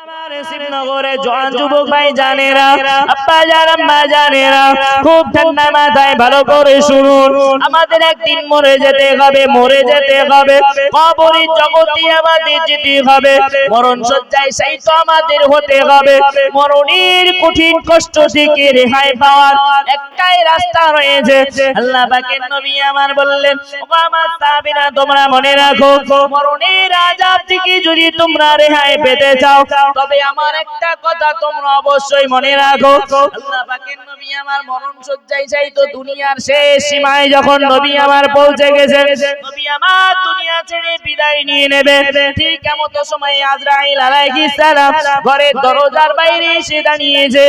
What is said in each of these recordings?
আমার শিবনগরে জওয়ান যুবক ভাই জানেরা, আব্বা জান আম্মা জানেরা, খুব ঠান্ডা মাথায় ভালো করে শুনুন। আমাদের একদিন মরে যেতে হবে, মরে যেতে হবে। কবরের জগতে আমাদের যেতে হবে, মরণ শয্যায় শায়িত আমাদের হতে হবে। মরণের কঠিন কষ্ট থেকে রেহাই পাওয়ার একটাই রাস্তা রয়েছে। আল্লাহ পাকের নবী আমার বললেন, ও আমার সাহাবীরা তোমরা মনে রাখো, মরণের আযাব থেকে যদি তোমরা রেহাই পেতে চাও তবে আমার একটা কথা তোমরা অবশ্যই মনে রাখো। আল্লাহ পাকের নবী আমার মরণ শয্যায় শায়িত দুনিয়ার শেষ সীমায় যখন নবী আমার পৌঁছে গেছেন, নবী আমার দুনিয়া ছেড়ে বিদায় নিয়ে নেবে, ঠিক এমত সময় আজরাইল আলাইহিস সালাম ঘরের দরজার বাইরে এসে দাঁড়িয়েছে।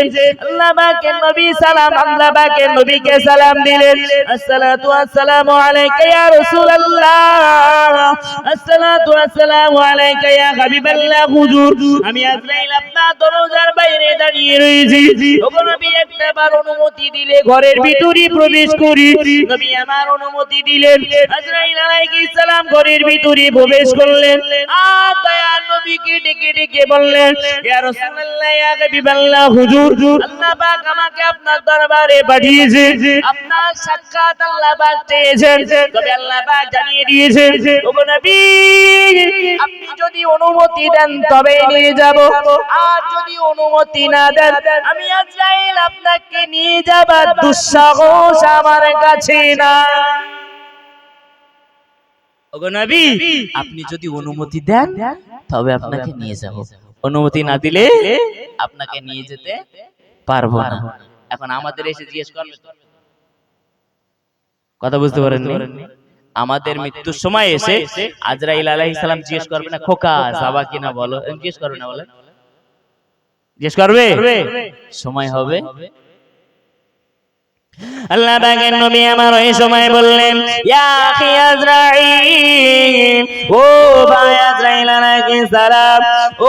আল্লাহ পাকের নবী সালাম, আল্লাহ পাকের নবীকে সালাম দিলেন, আসসালাতু আসসালামু আলাইকা ইয়া রাসূলুল্লাহ, আসসালাতু আসসালামু আলাইকা ইয়া হাবিবাল্লাহ হুজুর। আমি আজরাইল আপনার দরজার বাইরে দাঁড়িয়ে রয়েছি, ওগো নবী একবার অনুমতি দিলে ঘরের ভিতরে প্রবেশ করি। নবী আমার অনুমতি দিলেন, আজরাইল আলাইহিস সালাম ঘরের ভিতরে প্রবেশ করলেন। আর দয়ার নবীকে ডেকে ডেকে বললেন, ইয়া রাসূলুল্লাহ ইয়া হাবিবাল্লাহ হুজুর, আল্লাহ পাক আমাকে আপনার দরবারে পাঠিয়েছে, আপনার সাক্ষাৎ আল্লাহ পাক চেয়েছেন। তবে আল্লাহ পাক জানিয়ে দিয়েছেন, ওগো নবী আপনি যদি অনুমতি দেন তবে নিয়ে যাব, আর যদি অনুমতি না দেন আমি আজরাইল আপনাকে নিয়ে যাবার দুঃসাহস আমার কাছে না। ওগো নবী আপনি যদি অনুমতি দেন তবে আপনাকে নিয়ে যাব, অনুমতি না দিলে আপনাকে নিয়ে যেতে পারবো না। এখন আমাদের এসে জিজ্ঞেস করবে, কথা বুঝতে পারেননি? আমাদের মৃত্যুর সময় এসে আজরাইল আলাইহিস সালাম জিজ্ঞেস করবে না, খোকা যাবা কিনা বলো, জিজ্ঞেস করবে না? বলে জিজ্ঞেস করবে, সময় হবে। আল্লাহ পাকের নবী আমার ওই সময় বললেন, ইয়া আখি আজরাইল, ও ভাই আজরাইল আলাইহিস সালাম,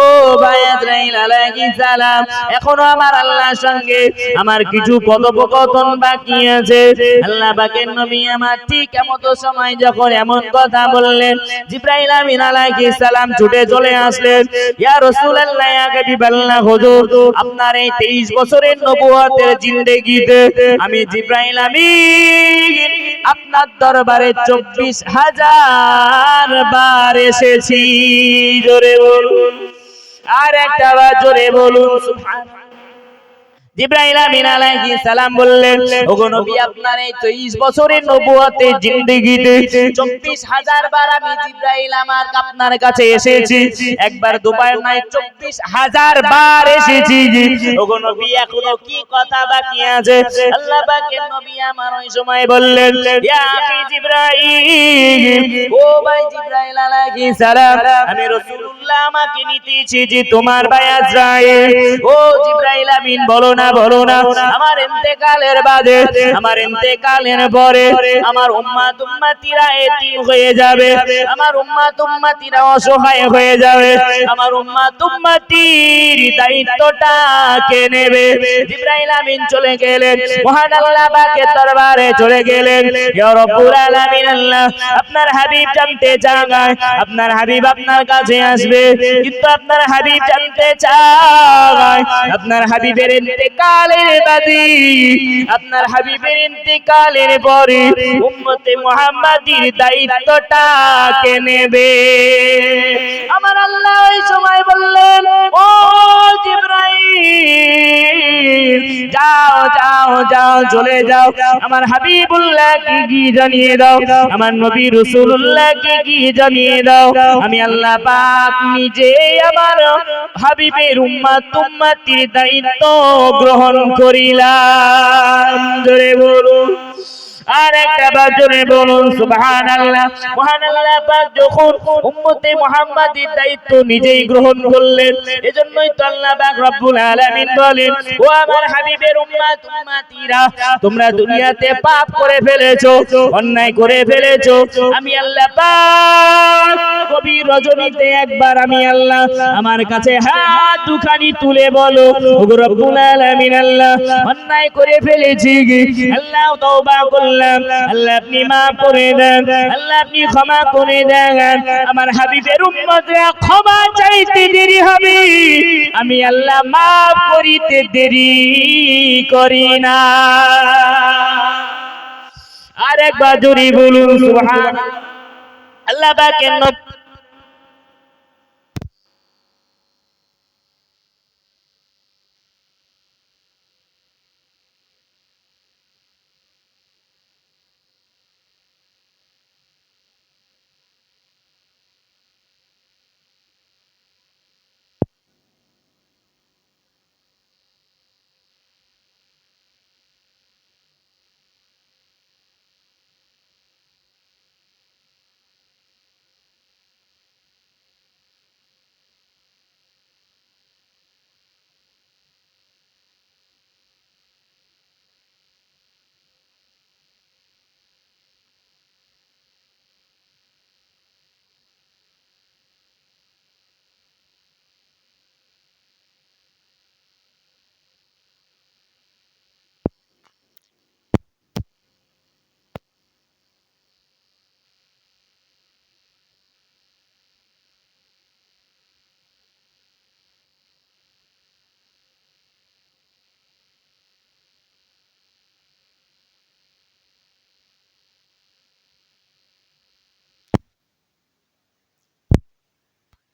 ও ভাই আজরাইল আলাইহিস সালাম, এখনো আমার আল্লাহর সঙ্গে আমার কিছু কথোপকথন বাকি আছে। আল্লাহ পাকের নবী আমার ঠিক এমন সময় যখন এমন কথা বললেন, জিবরাইল আমিন আলাইহিস সালাম ছুটে চলে আসলেন। ইয়া রাসূলুল্লাহ ইয়া হাবিবাল্লাহ হুজুর, আপনার এই 23 বছরের নবুয়তের জিন্দেগিতে আমি জিবরাইল আমিন আপনার দরবারে 24,000 বার এসেছি। জোরে বলুন, আর একটা বার জোরে বলুন সুবহানাল্লাহ। জিবরাইল আমিন আলাইহিস সালাম বললেন, ওগো নবী আপনার এই 23 বছরের নবুয়তের জিন্দেগিতে 24,000 বার আমি জিবরাইল আমার আপনার কাছে এসেছি। একবার দুবার নয়, 24,000 বার এসেছি। ওগো নবী এখনো কি কথা বাকি আছে? আল্লাহ পাকের নবী আমার ওই সময় বললেন, ইয়া আখি জিবরাইল, ও ভাই জিবরাইল আলাইহিস সালাম, আমি রাসূলুল্লাহ আমাকে নিতেছি যে তোমার ভাই আজরাইল। ও জিবরাইল আমিন বলো না, বলো না, আমার ইন্তেকালের বাদে, আমার ইন্তেকালের পরে আমার উম্মত উম্মতিরা এতিম হয়ে যাবে, আমার উম্মত উম্মতিরা অসহায় হয়ে যাবে, আমার উম্মত উম্মতির দায়িত্বটা কে নেবে? জিবরাইল আমিন চলে গেলেন, মহান আল্লাহ পাকের দরবারে চলে গেলেন। ইয়া রব্বুল আলামিন, আল্লাহ আপনার হাবিব জানতে চায়, আপনার হাবিব আপনার কাছে আসবে, কিন্তু আপনার হাবিব জানতে চায় আপনার হাবিবের ইন্তেকালের বাদে, আপনার হাবিবের ইন্তেকালের পরে উম্মতে মুহাম্মাদির দায়িত্বটা কে নেবে? আমার আল্লাহ ওই সময় বললেন, ও জিবরাইল যাও যাও যাও, চলে যাও, আমার হাবিবুল্লাহকে গিয়ে জানিয়ে দাও, আমার নবী রাসূলুল্লাহকে গিয়ে জানিয়ে দাও, আমি আল্লাহ পাক নিজে আমার হাবিবের উম্মত উম্মতির দায়িত্ব গ্রহণ করিলাম। জোরে বলুন, আর একটা বার জোরে বলুন সুবহানাল্লাহ। মহান আল্লাহ পাক যখন উম্মতে মুহাম্মাদির দায়িত্ব নিজেই গ্রহণ করলেন, এজন্যই তো আল্লাহ পাক রব্বুল আলামিন বলেন, ও আমার হাবিবের উম্মত উম্মতিরা, তোমরা দুনিয়াতে পাপ করে ফেলেছো, অন্যায় করে ফেলেছো, আমি আল্লাহ পাক গভীর রজনীতে একবার আমি আল্লাহ আমার কাছে হাত দুখানি তুলে বলো, ও রব্বুল আলামিন আল্লাহ অন্যায় করে ফেলেছি, আল্লাহ তওবা করলাম, বললাম আল্লাহ আপনি মাফ করে দেন, আল্লাহ আপনি ক্ষমা করে দেন। আমার হাবিবের উম্মতরা ক্ষমা চাইতে দেরি হবে, আমি আল্লাহ মাফ করিতে দেরি করি না। আরেকবার জোরে বলুন সুবহানাল্লাহ। আল্লাহ পাকের নবী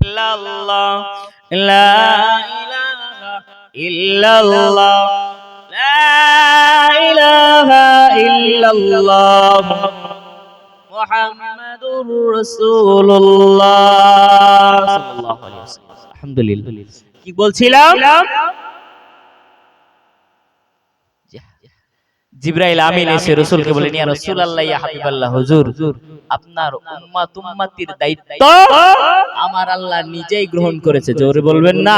ইল্লাল্লাহ লা ইলাহা ইল্লাল্লাহ লা ইলাহা ইল্লাল্লাহ মুহাম্মাদুর রাসূলুল্লাহ সাল্লাল্লাহু আলাইহি ওয়াসাল্লাম। আলহামদুলিল্লাহ। কি বলছিলাম? জিবরাইল আমিন এসে রাসূলকে বলেন, ইয়া রাসূলুল্লাহ ইয়া হাবিবাল্লাহ, হুজুর আপনার উম্মত উম্মতির দায়িত্ব আমার আল্লাহ নিজেই গ্রহণ করেছে। জোরে বলবেন না?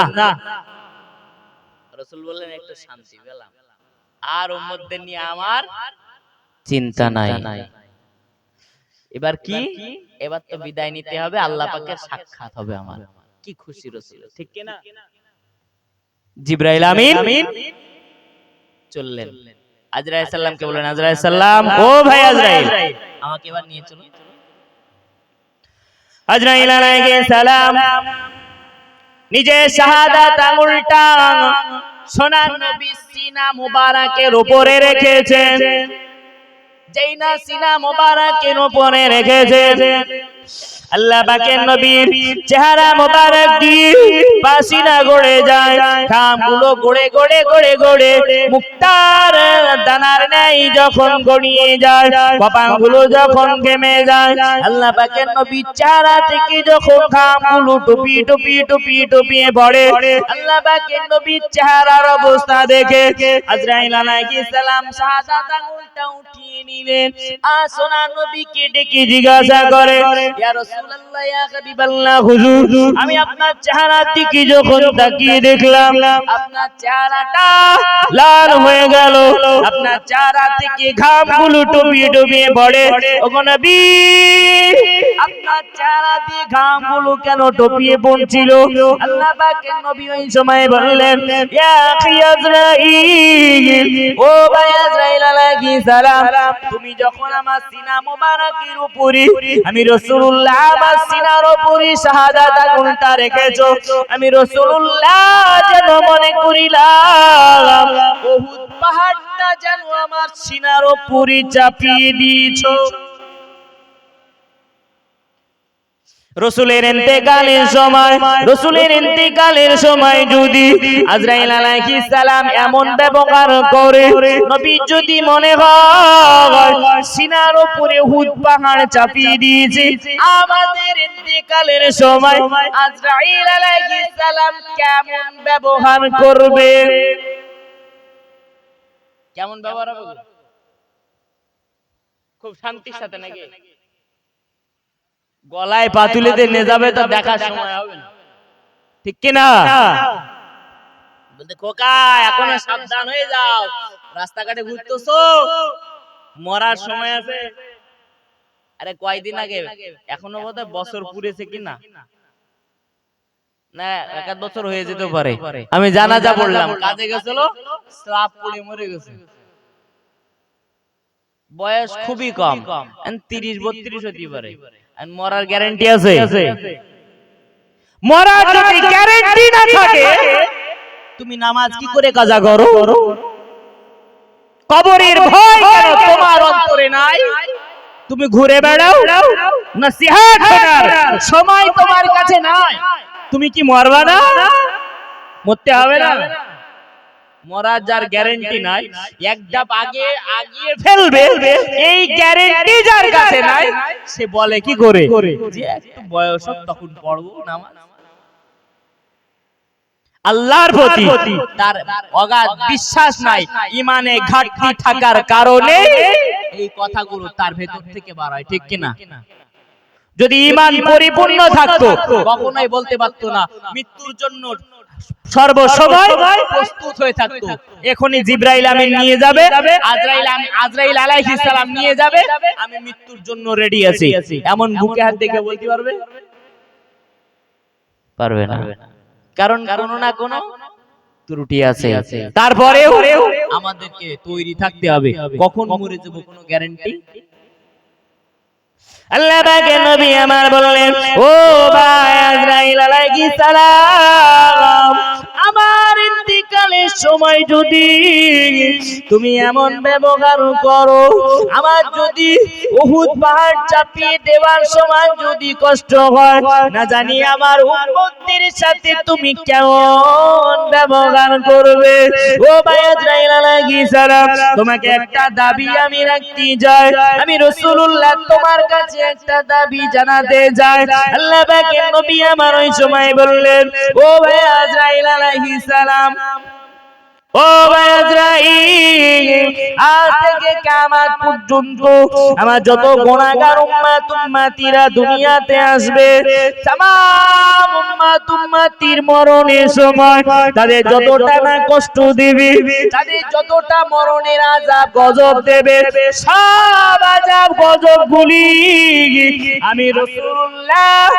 রাসূল বললেন একটু শান্তি পেলাম, আর উম্মতদের নিয়ে আমার চিন্তা নাই। এবার কি? এবার তো বিদায় নিতে হবে, আল্লাহ পাকের সাক্ষাৎ হবে আমার। কি খুশি রাসূল, ঠিক কি না? জিবরাইল আমিন চললেন, আজরাইল সাল্লামকে বললেন, আজরাইল সাল্লাম, ও ভাই আজরাইল আমাকে এবার নিয়ে চলুন। আজরাইল আলাইহিস সালাম নিজে শাহাদাত আঙ্গুলটা সোনার নবী সিনা মুবারকের উপরে রেখেছেন। যেই না সিনা মুবারকের উপরে রেখেছেন, আল্লাহ পাকের নবীর চেহারা মোবারক দিয়ে পাসিনা গড়ে যায়, ঘামগুলো গড়ে গড়ে গড়ে গড়ে মুক্তার দানার ন্যায় যখন গড়িয়ে যায়, কপালগুলো যখন ঘেমে যায়, আল্লাহ পাকের নবীর চেহারা থেকে যখন ঘামগুলো টুপি টুপি টুপি টুপিয়ে পড়ে, আল্লাহ পাকের নবীর চেহারার অবস্থা দেখে আজরাইল আলাইহিস সালাম শাহাদাত আঙ্গুলটা উঠিয়ে নিলেন। আর সোনার নবীকে ডেকে জিজ্ঞাসা করে, ইয়া রাসূলুল্লাহ ইয়া হাবিবাল্লাহ, হুজুর আমি আপনার চেহারার দিকে যখন তাকিয়ে দেখলাম আপনার চেহারাটা লাল হয়ে গেল, আপনার চেহারা থেকে ঘামগুলো টুপিয়ে টুপিয়ে পড়ে। ওগো নবী, আপনার চেহারা দিয়ে ঘামগুলো কেন টুপিয়ে পড়ছিল? আল্লাহ পাকের নবী ওই সময় বললেন, ইয়া আখি আজরাইল, ও ভাই আজরাইল আলাইহিস সালাম, তুমি যখন আমার সিনা মুবারকের উপরে আমি রাসূলুল্লাহ আমার সিনার উপরে শাহাদাত আঙ্গুলটা রেখেছো, আমি রাসূলুল্লাহ যেন মনে করিলাম উহুদ পাহাড়টা যেন আমার সিনার উপরে চাপিয়ে দিয়েছো। রাসূলের ইন্তেকালের সময় যদি আজরাইল আলাইহিস সালাম এমন ব্যবহার করে, নবী যদি মনে হয় সিনার উপরে উহুদ পাহাড় চাপিয়ে দিয়েছে, আমাদের ইন্তেকালের সময় আজরাইল আলাইহিস সালাম কেমন ব্যবহার করবে? কেমন ব্যবহার হবে? খুব শান্তির সাথে নাকি? গলায় পা তুলে দিয়ে নিয়ে যাবে, তো দেখার সময় হবে না, ঠিক কি না? বলতে, খোকা এখনো সাবধান হয়ে যাও, রাস্তাঘাটে ঘুরতেছো, মরার সময় আছে। আরে কয়দিন আগে, এখনো বোধহয় বছর পুরেছে কিনা, না 1 বছর হয়ে যেতে পারে, আমি জানাজা পড়লাম, কাজে গেছিল, স্লাপ পড়ে মরে গেছে। বয়স খুবই কম, 30-32 হতে পারে। আর মরার গ্যারান্টি আছে? মরার যদি গ্যারান্টি না থাকে তুমি নামাজ কি করে কাজা করো? কবরের ভয় কেন তোমার অন্তরে নাই? তুমি ঘুরে বেড়াও, নসিহত শোনার সময় তোমার কাছে নাই। তুমি কি মরবা না? মরতে হবে না? মরার যার গ্যারান্টি নাই, এক ধাপ আগে আগিয়ে ফেলবে, এই গ্যারান্টি যার কাছে নাই, সে বলে কি করে যে একটু বয়স হোক তখন পড়বো নামাজ। আল্লাহর প্রতি তার অগাধ বিশ্বাস নাই, ইমানে ঘাটতি থাকার কারণে এই কথাগুলো তার ভেতর থেকে বার হয়, ঠিক কিনা? যদি ঈমান পরিপূর্ণ থাকতো কখনোই বলতে পারতো না। মৃত্যুর জন্য সর্বসময় প্রস্তুত হয়ে থাকতো। এখনই জিবরাইল আমিন নিয়ে যাবে, আজরাইল আলাইহিস সালাম নিয়ে যাবে, আমি মৃত্যুর জন্য রেডি আছি, এমন বুকে হাত দেখে বলতে পারবে? পারবে না, কারণ কোনো না কোনো ত্রুটি আছে। তারপরেও আমাদেরকে তৈরি থাকতে হবে, কখন মরে যাব কোনো গ্যারান্টি। আল্লাহ পাকের নবী আমার বললেন, ও ভাই আজরাইল আলাইহিস সালাম, আমার ইন্তিকালের সময় যদি তুমি এমন ব্যবহার করো, আমার যদি উহুদ পাহাড় চাপিয়ে দেওয়ার সময় যদি কষ্ট হয়, না জানি আমার উম্মতের সাথে তুমি কেমন ব্যবহার করবে। ও ভাই আজরাইল আলাইহিস সালাম, তোমাকে একটা দাবি আমি রাখতে যাই, আমি রাসূলুল্লাহ তোমার কাছে একটা দাবি জানাতে যায়। আল্লাহ পাকের নবী আমার ওই সময় বললেন, ও ভাই আজরাইল আলাইহিস সালাম, ও ভাই আজরাইল, আজ থেকে কিয়ামত পর্যন্ত আমার যত গুনাহগার উম্মতিরা দুনিয়াতে আসবে, तमाम উম্মতির মরণের সময় তাদের যতটা না কষ্ট দিবে, তাদের যতটা মরণের আযাব গজব দেবে, সব আযাব গজব গুলি আমি রাসূলুল্লাহ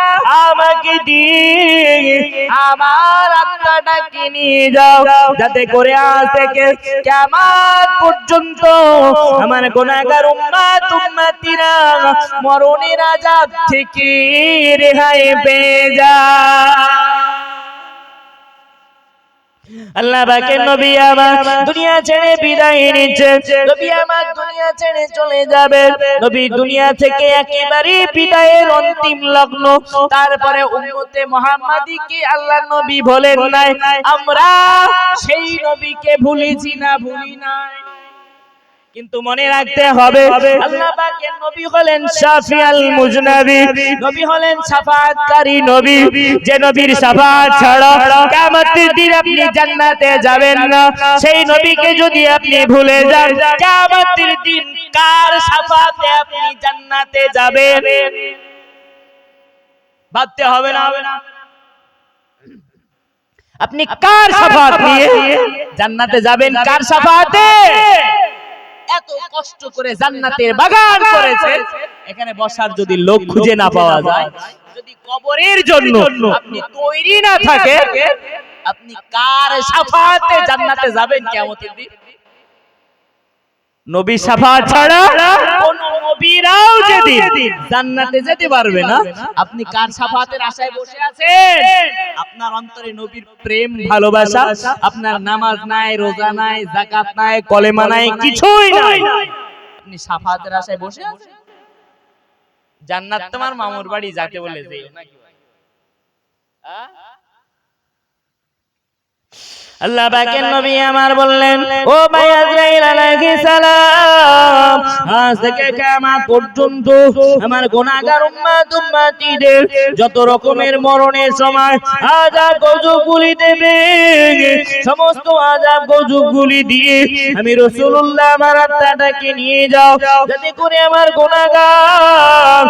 আমাকে দিয়ে আমার আত্মাটাকে নিয়ে যাও, যাতে করে আজ থেকে কিয়ামত পর্যন্ত আমার গুনাহগার উম্মতিরা মরণের আযাব থেকে রেহাই পেয়ে যায়। আল্লাহ পাকের নবী আমার দুনিয়া ছেড়ে বিদায় নিচ্ছে, নবী আমার দুনিয়া ছেড়ে চলে যাবে, নবী দুনিয়া থেকে একেবারে বিদায়ের অন্তিম লগ্ন। তারপরে উম্মতে মুহাম্মাদীকে আল্লাহ নবী বলেন নাই, আমরা সেই নবীকে ভুলেছি না, ভুলি নাই, কিন্তু মনে রাখতে হবে আল্লাহ পাকের নবী হলেন শাফিউল মুজনাবি, নবী হলেন শাফাআতকারী নবী, যে নবীর শাফাআত ছাড়া কিয়ামতের দিন আপনি জান্নাতে যাবেন না। সেই নবীকে যদি আপনি ভুলে যান, কিয়ামতের দিন কার শাফাআতে আপনি জান্নাতে যাবেন ভাবতে হবে না? আপনি কার শাফাআত নিয়ে জান্নাতে যাবেন? কার শাফাআতে? এত কষ্ট করে জান্নাতের বাগান করেছে, এখানে বসার যদি লোক খুঁজে না পাওয়া যায়, যদি কবরের জন্য আপনি তৈরি না থাকে, আপনি কার শাফাআতে জান্নাতে যাবেন কিয়ামতের দিন? নবী শাফাআত ছাড়া কোন নবীরাও যেদিন জান্নাতে যেতে পারবে না, আপনি কার শাফাআতের আশায় বসে আছেন? আপনার অন্তরে নবীর প্রেম ভালোবাসা, আপনার নামাজ নাই, রোজা নাই, যাকাত নাই, কলেমা নাই, কিছুই নাই, আপনি শাফাআতের আশায় বসে আছেন। জান্নাত তোমার মামুর বাড়ি যাতে বলে যেও নাকি ভাই? আল্লাহ পাকের নবী আমার বললেন, ও ভাই আজরাইল আলাইহিস সালাম, আজ থেকে কিয়ামত পর্যন্ত আমার গুনাহগার উম্মতিদের যত রকমের মরণের সময় আযাব গজবগুলি দেবে, সমস্ত আযাব গজবগুলি দিয়ে আমি রাসূলুল্লাহ আমার আত্মাটাকে নিয়ে যাও, যাতে করে আমার গুনাহগার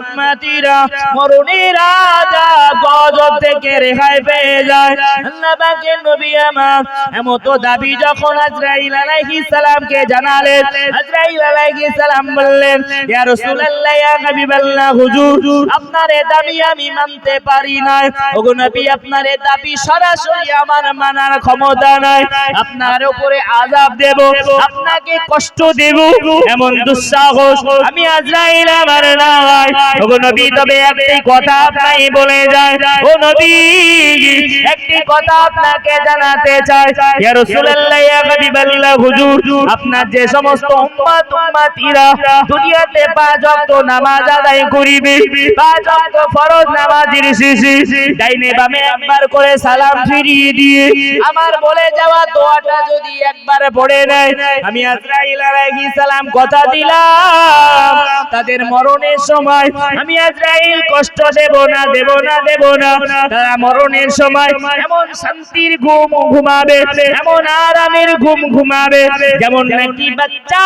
উম্মতিরা মরণের আযাব গজব থেকে রেহাই পেয়ে যায়। আল্লাহ পাকের নবী নবী আমার এমত দাবি যখন আজরাইল আলাইহিস সালামকে জানালেন, আজরাইল আলাইহিস সালাম বললেন, ইয়া রাসূলুল্লাহ, ইয়া হাবিবাল্লাহ, হুজুর আপনার এই দাবি আমি মানতে পারি না। ওগো নবী, আপনার এই দাবি সরাসরি আমার মানার ক্ষমতা নাই। আপনার উপরে আযাব দেব, আপনাকে কষ্ট দেব, এমন দুঃসাহস আমি আজরাইল আমার নাই। ওগো নবী, তবে একটি কথা আপনাকে বলে যায়, ও নবী একটি কথা আপনাকে জানাতে চাই। ইয়া রাসূলুল্লাহ, ইয়া হাবিবাল্লাহ, হুজুর আপনার যে সমস্ত উম্মত উম্মতিরা দুনিয়াতে 5 ওয়াক্ত নামাজ আদায় করিবে, 5 ওয়াক্ত ফরজ নামাজের শেষে ডাইনে বামে একবার করে সালাম ফিরিয়ে দিয়ে আমার বলে যাওয়া দোয়াটা যদি একবার পড়ে নেয়, আমি আজরাইল আলাইহিস সালাম কথা দিলাম তাদের মরণের সময় আমি আজরাইল কষ্ট দেব না, দেব না, দেব না। তারা মরণের সময় এমন শান্তির ঘুম ঘুমাবে, এমন আরামের ঘুম ঘুমাবে, যেমন নাকি বাচ্চা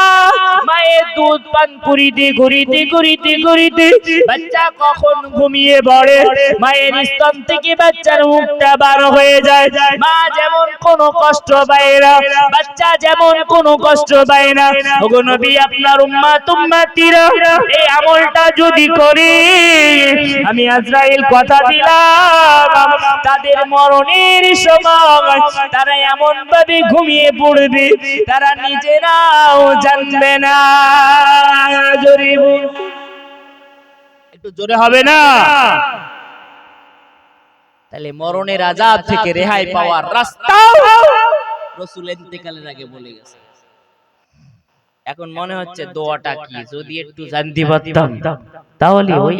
মায়ের দুধ পান করিতে করিতে করিতে করিতে বাচ্চা কখন ঘুমিয়ে পড়ে, মায়ের স্তন থেকে বাচ্চার মুখটা বার হয়ে যায়, মা যেমন কোনো কষ্ট পায় না, বাচ্চা যেমন কোনো কষ্ট পায় না। ওগো নবী, আপনার উম্মত উম্মতিরা এই আমলটা যদি করে, আমি আজরাইল কথা দিলাম তাদের মরণের সময় তারা এমন ভাবে ঘুমিয়ে পড়বে তারা নিজেরাও জানবে না। জোরে একটু জোরে হবে না? তাহলে মরণের আযাব থেকে রেহাই পাওয়ার রাস্তা রাসূল ইন্তেকালের আগে বলে গেছে। এখন মনে হচ্ছে দোয়াটা কি, যদি একটু জানতে পারতাম তাহলে ওই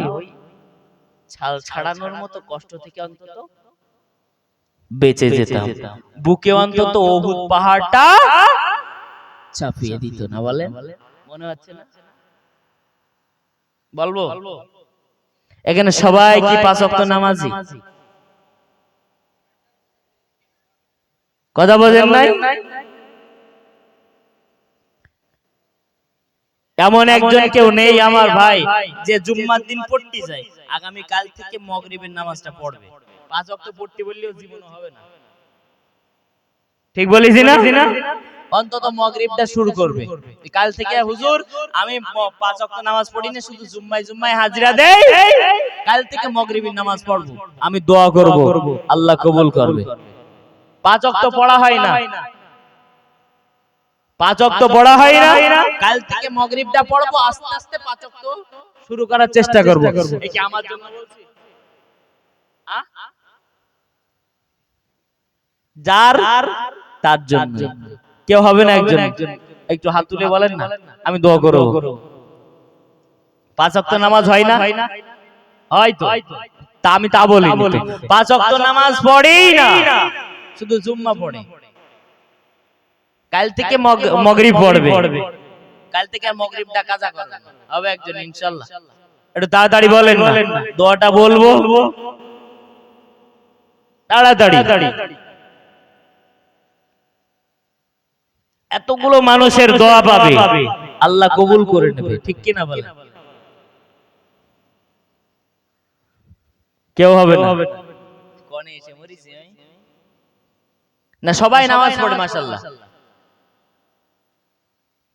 ছাল ছাড়ানোর মতো কষ্ট থেকে অন্তত বেঁচে যেতাম, বুকে অন্তত উহুদ পাহাড়টা চাপিয়ে দিত না। বলেন মনে হচ্ছে না? বলবো এখানে সবাই কি 5 ওয়াক্ত নামাজি? কথা বলেন নাই? এমন একজন কেউ নেই আমার ভাই যে জুম্মার দিন পড়তে যায়, আগামী কাল থেকে মাগরিবের নামাজটা পড়বে। 5 ওয়াক্ত পড়তে বললেও জীবনে হবে না। ঠিক বলেছি না? অন্তত মাগরিবটা শুরু করবে কাল থেকে। হুজুর আমি 5 ওয়াক্ত নামাজ পড়ি না, শুধু জুম্মায় হাজিরা দেই, কাল থেকে মাগরিবের নামাজ পড়ব, আমি দোয়া করব আল্লাহ কবুল করবে। 5 ওয়াক্ত পড়া হয় না, 5 ওয়াক্ত পড়া হয় না, কাল থেকে মাগরিবটা পড়বো, আস্তে আস্তে 5 ওয়াক্ত শুরু করার চেষ্টা করব। এই কি আমার জন্য বলছি? যার তার জন্য কেউ হবে না। একজন একটু হাত তুলে বলেন না, আমি দোয়া করব। 5 ওয়াক্ত নামাজ হয় না? হয়তো তা আমি তা বলি। 5 ওয়াক্ত নামাজ পড়েই না, শুধু জুম্মা পড়ে, কাল থেকে মাগরিব পড়বে, কাল থেকে মাগরিবটা কাজা করবে, হবে একজন ইনশাআল্লাহ। একটু তাড়াতাড়ি বলেন না, দোয়াটা বলবো তাড়াতাড়ি। এতগুলো মানুষের দোয়া পাবে, আল্লাহ কবুল করে নেবে, ঠিক কি না বলেন? কেউ হবে না? কোনে এসে মরিছি না, সবাই নামাজ পড়ে মাশাআল্লাহ।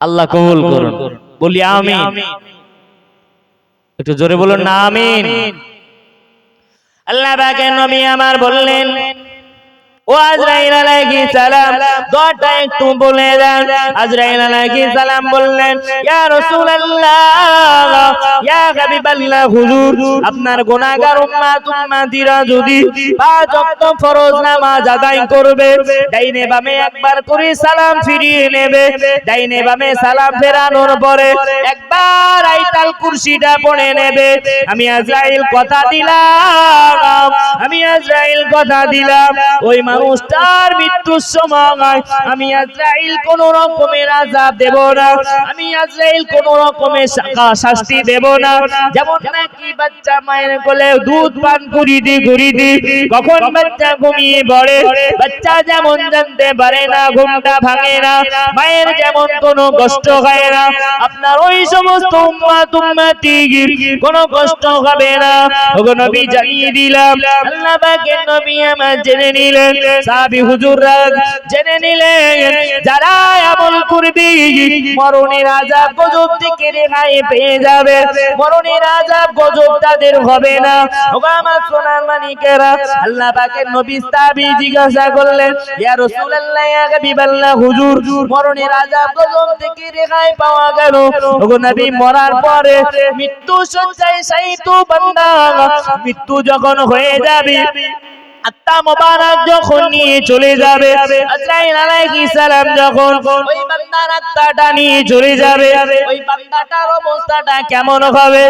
আল্লাহ কবুল করুন, বলি আমিন। একটু জোরে বলুন না আমিন। আল্লাহ পাকের নবী আমার বললেন, ও আজরাইল আলাইহিস সালাম দোয়াটা একটু বলে দেন। আজরাইল আলাইহিস সালাম বললেন, ইয়া রাসূলুল্লাহ, ইয়া হাবিবাল্লাহ, হুজুর আপনার গুনাহগার উম্মত উম্মতিরা যদি 5 ওয়াক্ত ফরজ নামাজ আদায় করবে, ডাইনে বামে একবার করে সালাম ফিরিয়ে নেবে, ডাইনে বামে সালাম ফেরানোর পরে একবার আয়াতুল কুরসিটা পড়ে নেবে, আমি আজরাইল কথা দিলাম, আমি আজরাইল কথা দিলাম, ওই মানুষটার মৃত্যুর সময় আমি আজরাইল কোন রকমের আযাব দেব না, আমি আজরাইল কোন রকমের শাস্তি দেব না। যেমন নাকি বাচ্চা মায়ের কোলে দুধ পান করিতে করিতে কখন বাচ্চা ঘুমিয়ে পড়ে, বাচ্চা যেমন জানতে পারে না, ঘুমটা ভাঙে না, মায়ের যেমন কোনো কষ্ট হয় না, আপনার ওই সমস্ত উম্মত উম্মতির কোনো কষ্ট হবে না। ওগো নবী জানিয়ে দিলাম, আল্লাহ পাকের নবী আমার জেনে নিলেন, সাহাবী হুজুররা জেনে নিলেন যারা আমল করবে মরণের আযাব গজব থেকে রেহাই পেয়ে যাবে, মরণের আযাব গজব তাদের হবে না। ওগো আমার সোনার মানিকেরা, আল্লাহ পাকের নবী সাহাবী জিজ্ঞাসা করলেন, ইয়া রাসূলুল্লাহ, ইয়া হাবিবাল্লাহ, হুজুর মরণের আযাব গজব থেকে রেহাই পাওয়া গেল, ওগো নবী মরার পরে মৃত্যু শয্যায় শায়িত বান্দা মৃত্যু যখন হয়ে যাবে, আত্মা মোবারক যখন নিয়ে চলে যাবে, আজরাইল আলাইহিস সালাম যখন ওই বান্দার আত্মাটা নিয়ে চলে যাবে, ওই বান্দাটার অবস্থাটা কেমন হবে?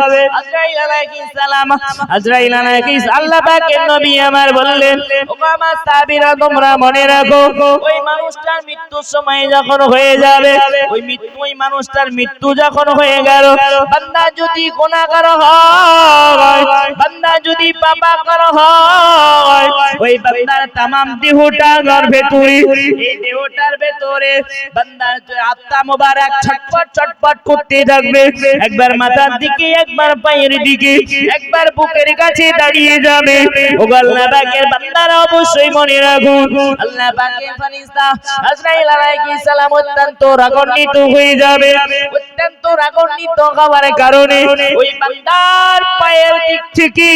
আজরাইল আলাইহিস আল্লাহ পাকের নবী আমার বললেন, ওগো আমার সাহাবীরা তোমরা মনে রাখো, ওই মানুষটার মৃত্যুর সময় যখন হয়ে যাবে, ওই মানুষটার মৃত্যু যখন হয়ে গেল, বান্দা যদি গুনাহগার হয়, বান্দা যদি পাপাকার হয়, ওই বান্দার তামাম দেহটার ভেতরে, এই দেহটার ভেতরে বান্দার আত্মা মোবারক ছটফট ছটফট করতে থাকবে, একবার মাথার দিকে, একবার পায়ের দিকে, একবার বুকের কাছে দাঁড়িয়ে যাবে। ও আল্লাহ পাকের বান্দারা অবশ্যই মনে রাখুন, আল্লাহ পাকের ফেরেশতা আজরাইল আলাইহিস সালাম অত্যন্ত রাগান্বিত হয়ে যাবে। অত্যন্ত রাগান্বিত হওয়ার কারণে ওই বান্দার পায়ের দিক থেকে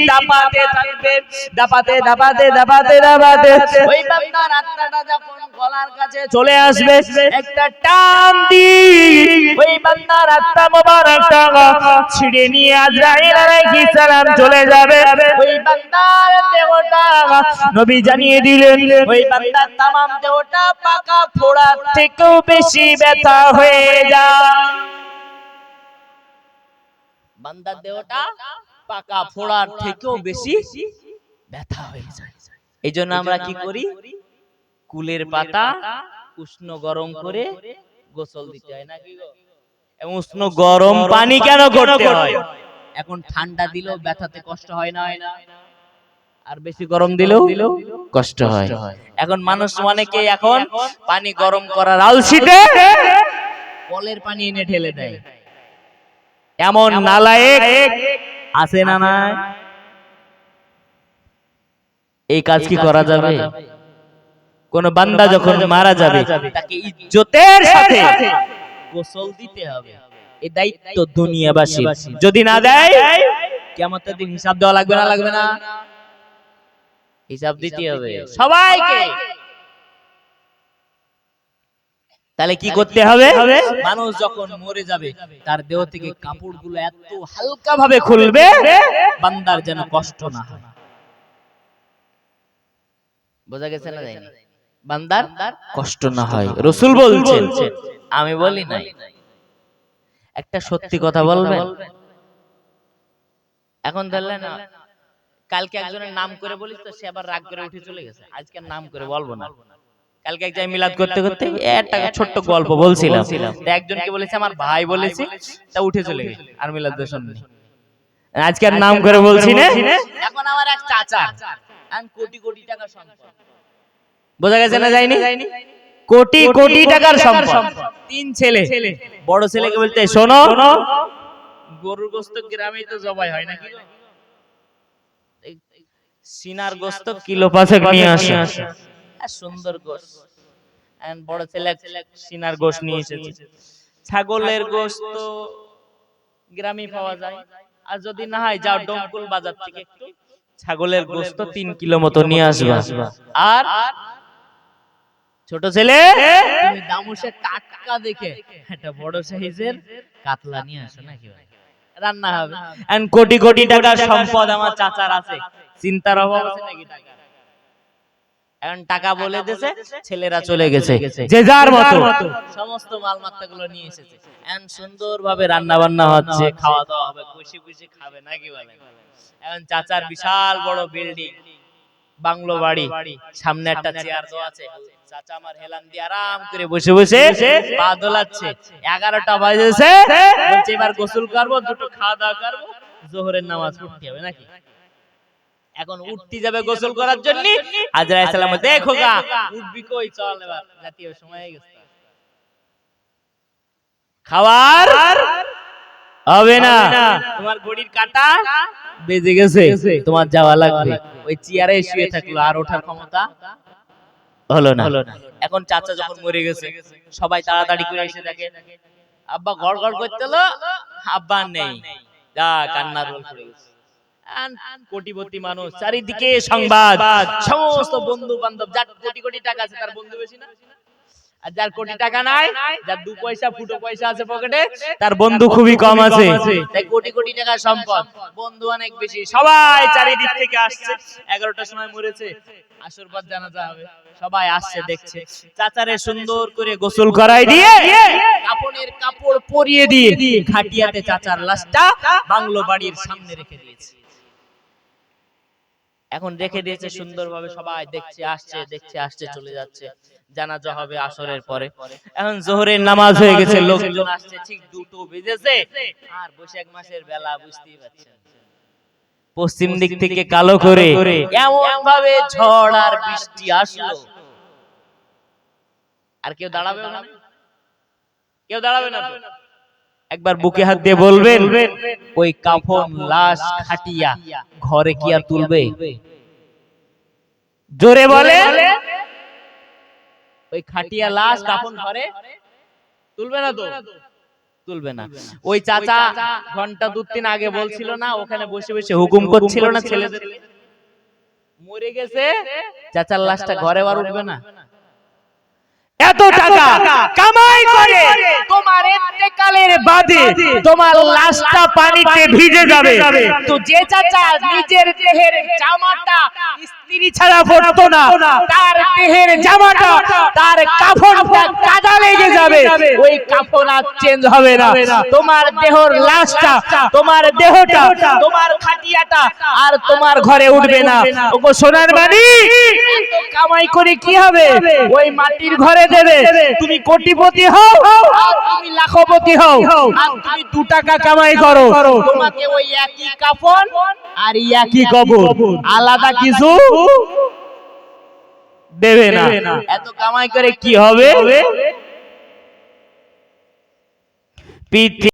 দাপাতে থাকবে, দাপাতে দাপাতে দাপাতে দাপাতে ওই বান্দার আত্মাটা যখন গলার কাছে চলে আসবে, একটা টান দিয়ে ওই বান্দার আত্মা মোবারকটা ছিঁড়ে নিয়ে আজরাইল আলাইহিস সালাম চলে যাবে। ওই বান্দার দেহটা নবী জানিয়ে দিলেন, ওই বান্দার তামাম দেহটা পাকা ফোড়ার থেকেও বেশি ব্যথা হয়ে যায়। বান্দার দেহটা পাকা ফোড়ার থেকেও বেশি ব্যথা হয়ে যায়। এই জন্য আমরা কি করি? কুলের পাতা উষ্ণ গরম করে গোসল দিতে হয় নাকি গো? এবং উষ্ণ গরম পানি কেন করতে হয়? এখন ঠান্ডা দিলেও ব্যথাতে কষ্ট হয় না, হয় না? আর বেশি গরম দিলেও কষ্ট হয়। এখন মানুষ অনেকে এখন পানি গরম করার আলসিতে কলের পানি এনে ঢেলে দেয়। এমন নালায়েক আছে না নাই? এই কাজ কি করা যাবে? কোন বান্দা যখন মারা যাবে তাকে ইজ্জতের সাথে গোসল দিতে হবে, এই দায়িত্ব দুনিয়াবাসী। যদি না দেয় কিয়ামতের দিন হিসাব দেওয়া লাগবে না, লাগবে না? হিসাব দিতে হবে সবাইকে। তাহলে কি করতে হবে? মানুষ যখন মরে যাবে তার দেহ থেকে কাপড়গুলো এত হালকা ভাবে খুলবে বান্দার যেন কষ্ট না হয়। বোঝা গেছে না? যায়নি? বান্দার কষ্ট না হয় রাসূল বলছেন, আমি বলি নাই। একটা সত্যি কথা বলবেন? এখন ধরলেন কালকে একজনের নাম করে বলিস তো, সে আবার রাগ করে উঠে চলে গেছে। আজকে নাম করে বলবো না। কালকে এক জায়গায় মিলাদ করতে করতে একটা ছোট্ট গল্প বলছিলাম, একজনকে বলেছে আমার ভাই বলেছে, তা উঠে চলে গেছে, আর মিলাদ শুননি। আজকে আর নাম করে বলছি না। এখন আমার এক চাচা কোটি কোটি টাকা সম্পদ, বোঝা গেছে না? যায়নি? কোটি কোটি টাকার সম্পদ, 3 ছেলে। বড় ছেলেকে বলতে, শোনো গরুর গোশত গ্রামেই তো জবাই হয় নাকি, সিনার গোশত কিলো 5 নিয়ে আসে, সুন্দর গোশত। বড় ছেলে সিনার গোশত নিয়ে এসেছে। ছাগলের গোশত গ্রামে পাওয়া যায়, আর যদি না হয় যাও ডমকুল বাজার থেকে একটু ছাগলের গোশত 3 কিলো মতো নিয়ে আসবা। আর ছোট ছেলে তুমি দামুশে টাটকা দেখে একটা বড় সাইজের কাতলা নিয়ে আসো, নাকি রান্না হবে। এন্ড কোটি কোটি টাকার সম্পদ আমার চাচার আছে, চিন্তার অভাব আছে নাকি? টাকা এখন টাকা বলে দিয়েছে, ছেলেরা চলে গেছে যে যার মতো সমস্ত মালমাত্তাগুলো নিয়ে এসেছে। এন্ড সুন্দরভাবে রান্না বান্না হচ্ছে, খাওয়া দাওয়া হবে, খুশি খুশি খাবে, নাকি বলেন? এখন চাচার বিশাল বড় বিল্ডিং, বাংলো বাড়ি, সামনে একটা চেয়ার দেওয়া আছে। চাচা আমার হেলান দিয়ে আরাম করে বসে বসে পা দোলাচ্ছে। 11টা বাজেছে, বলছে এবার গোসল করব, দুটো খাওয়া দাওয়া করব, যোহরের নামাজ পড়তে হবে, নাকি? এখন উঠতে যাবে গোসল করার জন্য, আজরাইল সালাম দেখো গা উঠবি কই, চল এবার জাতীয় সময় হয়ে গেছে, খাওয়ার হবে না, তোমার ঘড়ির কাঁটা বেজে গেছে, তোমার যাওয়া লাগবে। ওই চেয়ারে শুয়ে থাকলো, আর ওঠার ক্ষমতা হলো না। এখন চাচা যখন মরে গেছে সবাই তাড়াতাড়ি করে এসে দেখে আব্বা গড় গড় করতেলো, আব্বা নেই, যা কান্নার রোল পড়ে গেছে। কোটিপতি মানুষ, চারিদিকে সংবাদ, সমস্ত বন্ধু বান্ধব, যার কোটি কোটি টাকা আছে তার বন্ধু বেশি না, আর যার কোটি টাকা নাই, যার 2 পয়সা ফুটো পয়সা আছে পকেটে, তার বন্ধু খুবই কম আছে। তাই কোটি কোটি টাকা সম্পদ, বন্ধু অনেক বেশি। সবাই চারিদিক থেকে আসছে। 11টার সময় মরেছে, আসর পর জানাজা হবে, সবাই আসছে দেখছে। চাচারে সুন্দর করে গোসল করাই দিয়ে, কাফনের কাপড় পরিয়ে দিয়ে, খাটিয়াতে চাচার লাশটা বাংলো বাড়ির সামনে রেখে দিয়েছে। এখন রেখে দিয়েছে সুন্দরভাবে, সবাই দেখছে আসছে, দেখছে আসছে, চলে যাচ্ছে। জানাজা হবে আসরের পরে। এখন জোহরের নামাজ হয়ে গেছে, লোকজন আসছে, ঠিক 2টো বেজেছে, আর বৈশাখ মাসের বেলা, বুঝতেই পারছেন। পশ্চিম দিক থেকে কালো করে এমন ভাবে ঝড় আর বৃষ্টি আসলো, আর কেউ দাঁড়াবে না, কেউ দাঁড়াবে না। একবার বুকে হাত দিয়ে বলবেন, ওই কাফন লাশ খাটিয়া ঘরে কি আর তুলবে? জোরে বলে, ওই খাটিয়া লাশ কাফন ঘরে তুলবে না তো? তুলবে না। ওই চাচা ঘন্টা 2-3 আগে বলছিল না, ওখানে বসে বসে হুকুম করছিল না ছেলেদের, মরে গেছে, চাচার লাশটা ঘরে আর উঠবে না। এত টাকা কামাই করে তোমার ইন্তেকালের বাদে তোমার লাশটা পানিতে ভিজে যাবে, তো যে চাচা নিজের দেহের জামাটা স্ত্রী ছাড়া পরতো না, তার দেহের জামাটা, তার কাফনটা কাদা লেগে যাবে, ওই কাফন আর চেঞ্জ হবে না। তোমার দেহের লাশটা, তোমার দেহটা, তোমার খাটিয়াটা আর তোমার ঘরে উঠবে না। ওগো সোনার বাড়ি, এত কামাই করে কি হবে? ওই মাটির ঘরে দেবে। তুমি কোটিপতি হও আর তুমি লাখপতি হও, আর তুমি 2 টাকা কামাই করো, তোমাকে ওই একই কাফন আর একই কবর, আলাদা কিছু দেবে না। এত কামাই করে কি হবে?